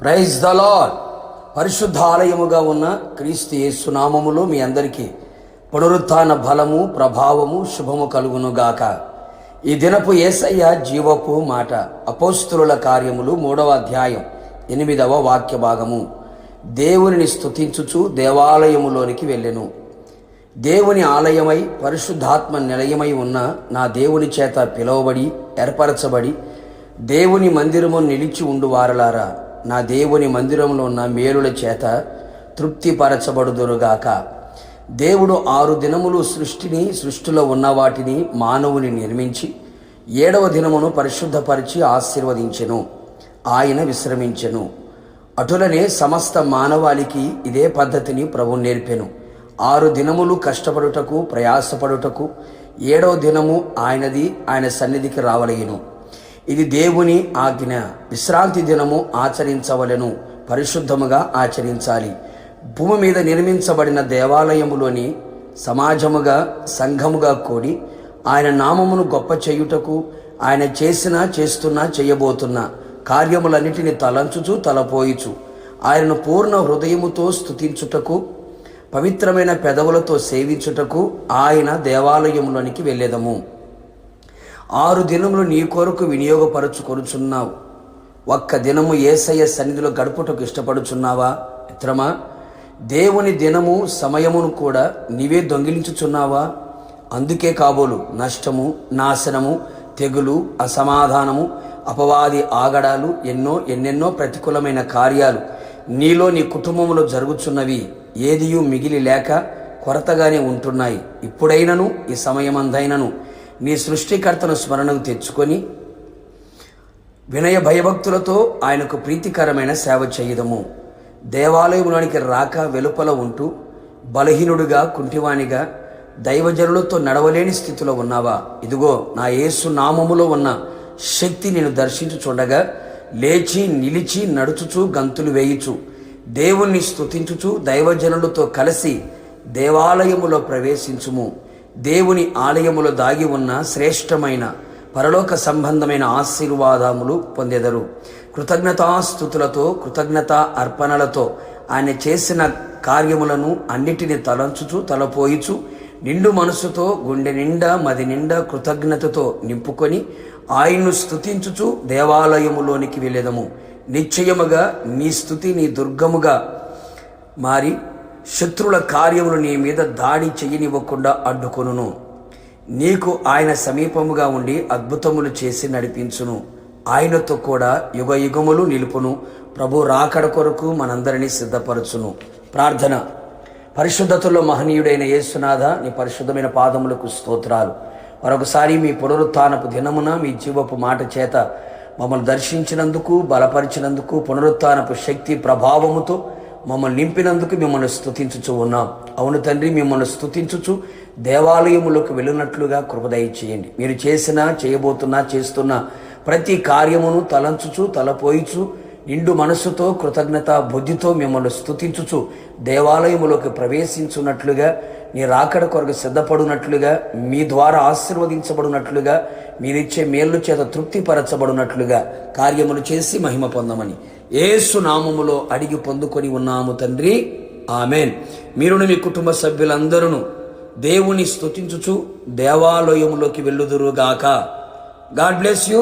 Praise the lord. పరిశుద్ధాలయముగా ఉన్న క్రీస్తు యేసు నామములో మీ అందరికీ పునరుత్థాన బలము, ప్రభావము, శుభము కలుగునుగాక. ఈ దినపు యేసయ్య జీవపు మాట. అపోస్తులుల కార్యములు 3వ అధ్యాయం 8వ వాక్య భాగము. దేవునిని స్తుతించుచు దేవాలయములోనికి వెళ్ళెను. దేవుని ఆలయమై పరిశుద్ధాత్మ నిలయమై ఉన్న నా దేవుని చేత పిలువబడి ఏర్పరచబడి దేవుని మందిరము నిలిచి ఉండువారలారా, నా దేవుని మందిరంలో ఉన్న మేలుల చేత తృప్తిపరచబడుదురుగాక. దేవుడు 6 దినములు సృష్టిలో ఉన్న వాటిని మానవుని నిర్మించి 7వ దినమును పరిశుద్ధపరిచి ఆశీర్వదించెను. ఆయన విశ్రమించెను. అటులనే సమస్త మానవాళికి ఇదే పద్ధతిని ప్రభువు నేర్పెను. 6 దినములు కష్టపడుటకు, ప్రయాసపడుటకు, 7వ దినము ఆయనది, ఆయన సన్నిధికి రావలెను. ఇది దేవుని ఆజ్ఞ. విశ్రాంతి దినము ఆచరించవలెను, పరిశుద్ధముగా ఆచరించాలి. భూమి మీద నిర్మించబడిన దేవాలయములోని సమాజముగా, సంఘముగా కూడి ఆయన నామమును గొప్ప చేయుటకు, ఆయన చేస్తున్న చేయబోతున్న కార్యములన్నిటిని తలంచుచు తలపోయిచు ఆయనను పూర్ణ హృదయముతో స్తుతించుటకు, పవిత్రమైన పెదవులతో సేవించుటకు ఆయన దేవాలయములోనికి వెళ్ళేదము. 6 దినములు నీ కొరకు వినియోగపరచుకొనుచున్నావు. ఒక్క దినము యేసయ్య సన్నిధిలో గడుపుటకు ఇష్టపడుచున్నావా? మిత్రమా, దేవుని దినము, సమయమును కూడా నీవే దొంగిలించుచున్నావా? అందుకే కాబోలు నష్టము, నాశనము, తెగులు, అసమాధానము, అపవాది ఆగడాలు, ఎన్నెన్నో ప్రతికూలమైన కార్యాలు నీలో, నీ కుటుంబంలో జరుగుచున్నవి. ఏదియూ మిగిలి లేక కొరతగానే ఉంటున్నాయి. ఇప్పుడైనను ఈ సమయమందైనను నీ సృష్టికర్తను స్మరణకు తెచ్చుకొని వినయ భయభక్తులతో ఆయనకు ప్రీతికరమైన సేవ చేయదము. దేవాలయంలోనికి రాక వెలుపల ఉంటూ బలహీనుడిగా, కుంటివానిగా, దైవజనులతో నడవలేని స్థితిలో ఉన్నావా? ఇదిగో నా యేసు నామములో ఉన్న శక్తి నేను దర్శించుచుండగా లేచి నిలిచి నడుచుచు గంతులు వేయుచు దేవుణ్ణి స్తుతించుచు దైవజనులతో కలిసి దేవాలయములో ప్రవేశించుము. దేవుని ఆలయములో దాగి ఉన్న శ్రేష్టమైన పరలోక సంబంధమైన ఆశీర్వాదములు పొందెదరు. కృతజ్ఞతాస్తుతులతో, కృతజ్ఞత అర్పణలతో ఆయన చేసిన కార్యములను అన్నిటినీ తలంచుచు తలపోయిచు నిండు మనసుతో, గుండె నిండా, మది నిండా కృతజ్ఞతతో నింపుకొని ఆయన్ను స్తుతించుచు దేవాలయములోనికి వెళ్ళేదము. నిశ్చయముగా నీ స్తుతి నీ దుర్గముగా మారి శత్రుల కార్యములు నీ మీద దాడి చెయ్యనివ్వకుండా అడ్డుకొనును. నీకు ఆయన సమీపముగా ఉండి అద్భుతములు చేసి నడిపించును. ఆయనతో కూడా యుగ యుగములు నిలుపును. ప్రభు రాకడ కొరకు మనందరినీ సిద్ధపరచును. ప్రార్థన. పరిశుద్ధతలో మహనీయుడైన యేసునాథ, నీ పరిశుద్ధమైన పాదములకు స్తోత్రాలు. మరొకసారి మీ పునరుత్థానపు దినమున మీ జీవపు మాట చేత మమ్మల్ని దర్శించినందుకు, బలపరిచినందుకు, పునరుత్థానపు శక్తి ప్రభావముతో మమ్మల్ని నింపినందుకు మిమ్మల్ని స్తుతించుచు ఉన్నాం. అవును తండ్రి, మిమ్మల్ని స్తుతించుచు దేవాలయములకు వెళ్ళినట్లుగా కృప దయచేయండి. మీరు చేస్తున్న ప్రతి కార్యమును తలంచుచు తలపోయిచు నిండు మనస్సుతో, కృతజ్ఞత బుద్ధితో మిమ్మల్ని స్తుతించుచు దేవాలయములోకి ప్రవేశించున్నట్లుగా, నీ రాకడ కొరకు సిద్ధపడినట్లుగా, మీ ద్వారా ఆశీర్వదించబడినట్లుగా, మీరిచ్చే మేళ్ళు చేత తృప్తిపరచబడినట్లుగా కార్యములు చేసి మహిమ పొందమని యేసు నామములో అడిగి పొందుకొని ఉన్నాము తండ్రి, ఆమెన్. మీరును మీ కుటుంబ సభ్యులందరూ దేవుని స్తుతించుచు దేవాలయములోకి వెళ్ళుదురుగాక. God bless you.